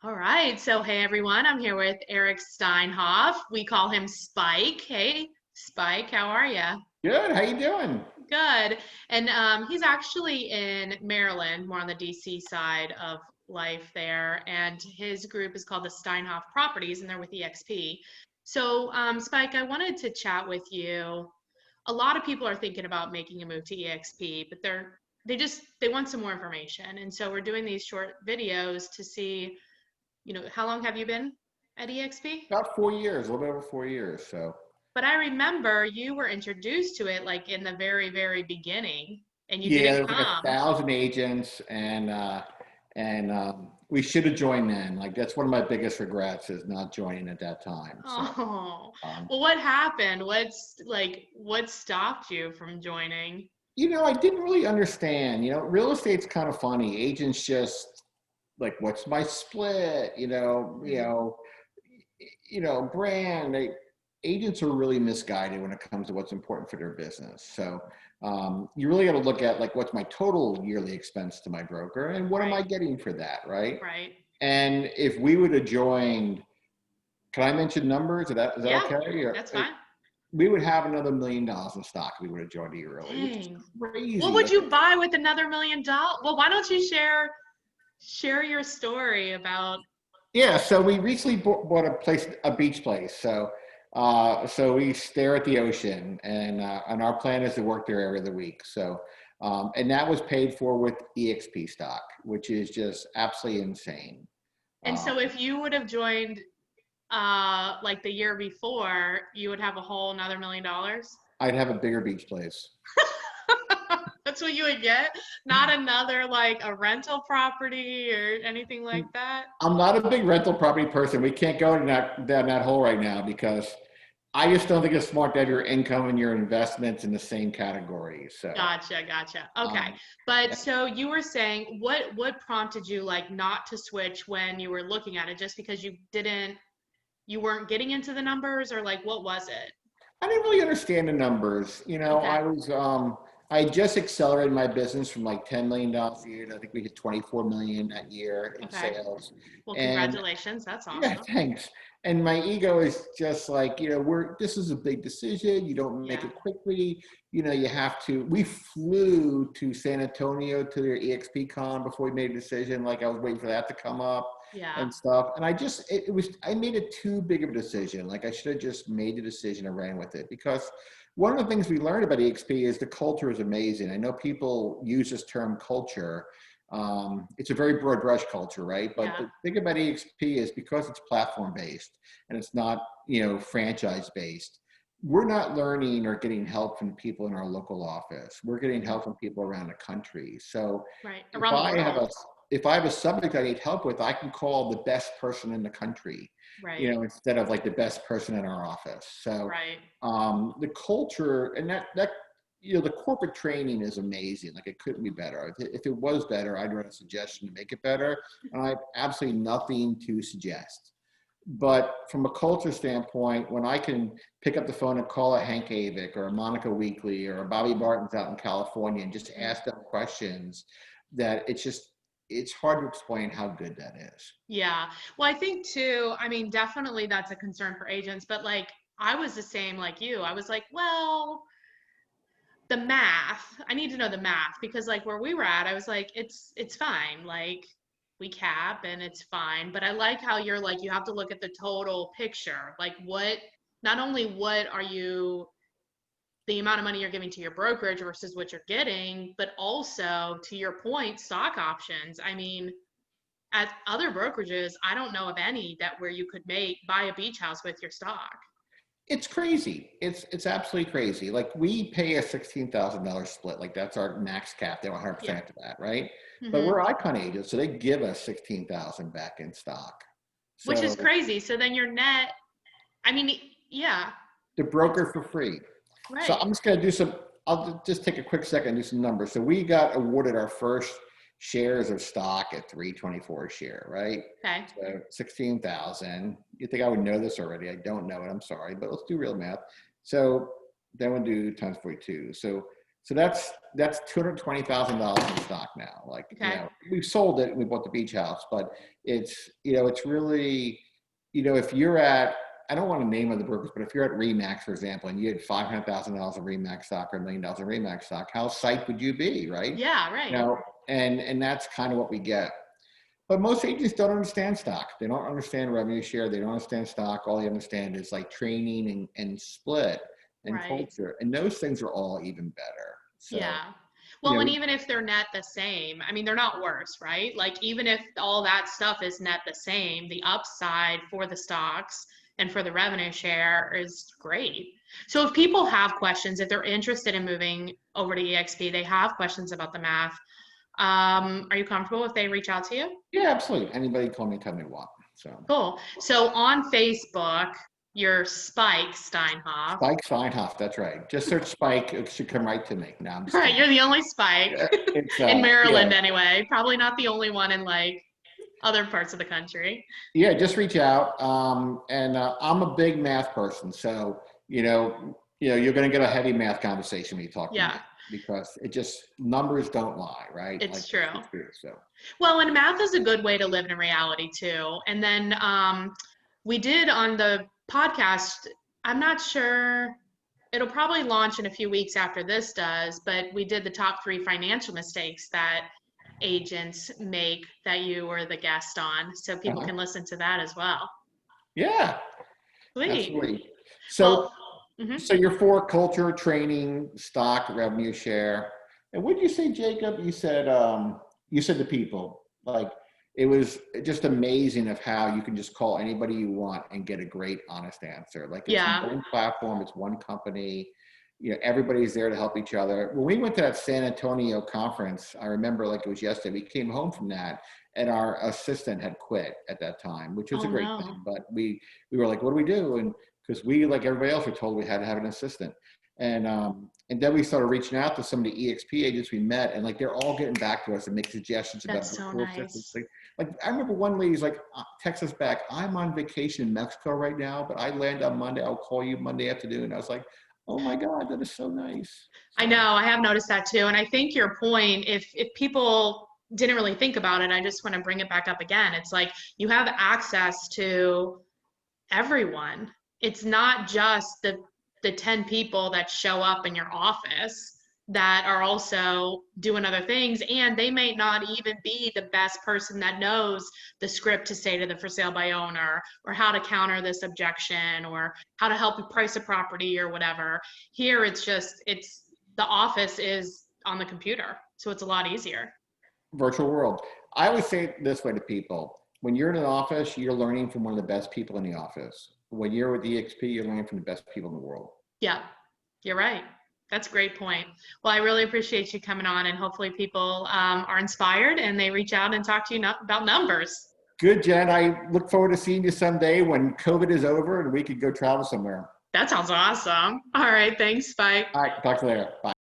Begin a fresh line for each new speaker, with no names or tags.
All right. So, hey everyone, I'm here with Eric Steinhoff. We call him Spike. Hey, Spike, how are you?
Good. How you doing?
Good. And he's actually in Maryland, more on the DC side of life there. And his group is called the Steinhoff Properties, and they're with eXp. So, Spike, I wanted to chat with you. A lot of people are thinking about making a move to eXp, but they want some more information. And so we're doing these short videos to see, how long have you been at eXp?
About 4 years, a little bit over 4 years. So
But I remember you were introduced to it like in the very, very beginning, and you
yeah,
didn't
there was like a
come.
thousand agents, and we should have joined then. Like that's one of my biggest regrets is not joining at that time. So,
Oh,
um,
well, what happened? What stopped you from joining?
I didn't really understand. Real estate's kind of funny. Agents just like, what's my split?
Mm,
Brand. Agents are really misguided when it comes to what's important for their business. So you really got to look at like what's my total yearly expense to my broker and what am I
right,
getting for that, right?
right.
And if we would have joined, can I mention numbers? Is that
Yeah,
okay?
that's fine.
We would have another $1 million in stock if we would have joined a year early, which is
Dang. What
crazy.
would
Like,
you buy with another $1 million? Well, why don't you share your story about.
yeah, so we recently bought a beach place. So we stare at the ocean, and our plan is to work there every other week. And that was paid for with EXP stock, which is just absolutely insane.
And
Um,
so if you would have joined like the year before, you would have a whole another $1 million.
I'd have a bigger beach place.
That's what you would get, not another like a rental property or anything like that.
I'm not a big rental property person. We can't go down that hole right now because I just don't think it's smart to have your income and your investments in the same category.
Gotcha, gotcha. Okay.
Um,
But so you were saying what prompted you like not to switch when you were looking at it, just because you weren't getting into the numbers, or like what was it?
I didn't really understand the numbers.
Okay.
I just accelerated my business from like $10 million a year to I think we hit 24 million that year in
Okay.
sales.
Well,
And
congratulations. That's
yeah,
awesome.
thanks. And my ego is just like, this is a big decision. You don't make
Yeah.
it quickly. You have to, we flew to San Antonio to their EXP con before we made a decision. Like I was waiting for that to come up
Yeah.
and stuff. And I made it too big of a decision. Like I should have just made the decision and ran with it because one of the things we learned about EXP is the culture is amazing. I know people use this term culture. It's a very broad brush culture, right? But
Yeah.
the thing about EXP is because it's platform based and it's not, franchise based, we're not learning or getting help from people in our local office. We're getting
Mhm.
help from people around the country. So
Right.
if
Around the
I have a
world.
if I have a subject I need help with, I can call the best person in the country,
Right.
instead of like the best person in our office. So
Right.
the culture and the corporate training is amazing. Like it couldn't be better. If it was better, I'd run a suggestion to make it better. And I have absolutely nothing to suggest. But from a culture standpoint, when I can pick up the phone and call a Hank Avick or a Monica Weekly or a Bobby Barton's out in California and just
Mhm.
ask them questions, that it's hard to explain how good that is.
Yeah. Well, I think too, I mean, definitely that's a concern for agents, but like I was the same like you. I was like, well, the math, I need to know the math because like where we were at, I was like, it's fine. Like we cap and it's fine. But I like how you're like you have to look at the total picture. Like not only what are you the amount of money you're giving to your brokerage versus what you're getting, but also to your point, stock options. I mean, at other brokerages, I don't know of any that where you could buy a beach house with your stock.
It's crazy. It's absolutely crazy. Like we pay a $16,000 split. Like that's our max cap. They want 100%
Yeah.
after that, right? But
Hmm.
we're icon agents, so they give us 16,000 back in stock.
Which is
So
crazy. So then your net, I mean, yeah,
the
it's
broker for free. So
right.
I'm just going to do some. I'll just take a quick second and do some numbers. So we got awarded our first shares of stock at 324 a share, right?
Okay.
So 16,000. You think I would know this already? I don't know it. I'm sorry, but let's do real math. So then we'll do times 42. So So that's $220,000 in stock now. Like,
Okay.
we've sold it and we bought the beach house, but it's really, if you're at, I don't want to name other brokers, but if you're at Remax, for example, and you had $500,000 of Remax stock or $1 million of Remax stock, how psyched would you be, right?
Yeah, right.
And that's kind of what we get. But most agents don't understand stock. They don't understand revenue share. They don't understand stock. All they understand is like training and split and
Right.
culture. And those things are all even better. So,
Yeah.
you
Well, and
know,
even if they're net the same, I mean, they're not worse, right? Like, even if all that stuff is net the same, the upside for the stocks and for the revenue share is great. So if people have questions, if they're interested in moving over to eXp, they have questions about the math, are you comfortable if they reach out to you?
yeah, absolutely. Anybody call me, tell me what. So
Cool. So on Facebook, you're Spike Steinhoff.
Spike Steinhoff, that's right. Just search Spike. It should come right to me. No, I'm just
Right,
kidding.
you're the only Spike
Yeah, it's,
in Maryland
yeah.
anyway. Probably not the only one in like other parts of the country.
Yeah, just reach out. And I'm a big math person, so you're going to get a heavy math conversation when you talk to me
Yeah,
because it just numbers don't lie, right?
it's
Like
true.
it's true. So
Well, and math is a good way to live in reality too. And then we did on the podcast, I'm not sure, it'll probably launch in a few weeks after this does, but we did the top 3 financial mistakes that agents make that you were the guest on. So people
uh-huh.
can listen to that as well.
Yeah,
Sweet.
absolutely. So
Well, mhm.
so you're for culture, training, stock, revenue share. And what did you say, Jacob? You said the people. Like, it was just amazing of how you can just call anybody you want and get a great, honest answer. Like, it's
Yeah.
one platform, it's one company. Everybody's there to help each other. When we went to that San Antonio conference, I remember like it was yesterday. We came home from that, and our assistant had quit at that time, which was
Oh
a great
no.
thing. But we were like, what do we do? And because we, like everybody else, were told we had to have an assistant. And then we started reaching out to some of the EXP agents we met, and like they're all getting back to us and make suggestions about
That's so
cool systems.
nice.
Like I remember one lady's like, text us back, I'm on vacation in Mexico right now, but I land on Monday. I'll call you Monday afternoon. I was like, oh my God, that is so nice.
I
So,
know, I have noticed that too. And I think your point, if people didn't really think about it, I just want to bring it back up again. It's like you have access to everyone. It's not just the 10 people that show up in your office that are also doing other things, and they may not even be the best person that knows the script to say to the for sale by owner, or how to counter this objection, or how to help you price a property or whatever. Here it's the office is on the computer, so it's a lot easier.
virtual world. I always say it this way to people. When you're in an office, you're learning from one of the best people in the office. When you're with EXP, you're learning from the best people in the world.
Yeah, you're right. That's a great point. Well, I really appreciate you coming on, and hopefully people are inspired and they reach out and talk to you about numbers.
Good, Jen. I look forward to seeing you someday when COVID is over and we could go travel somewhere.
That sounds awesome. All right, thanks. Bye.
All right, talk to you later. Bye.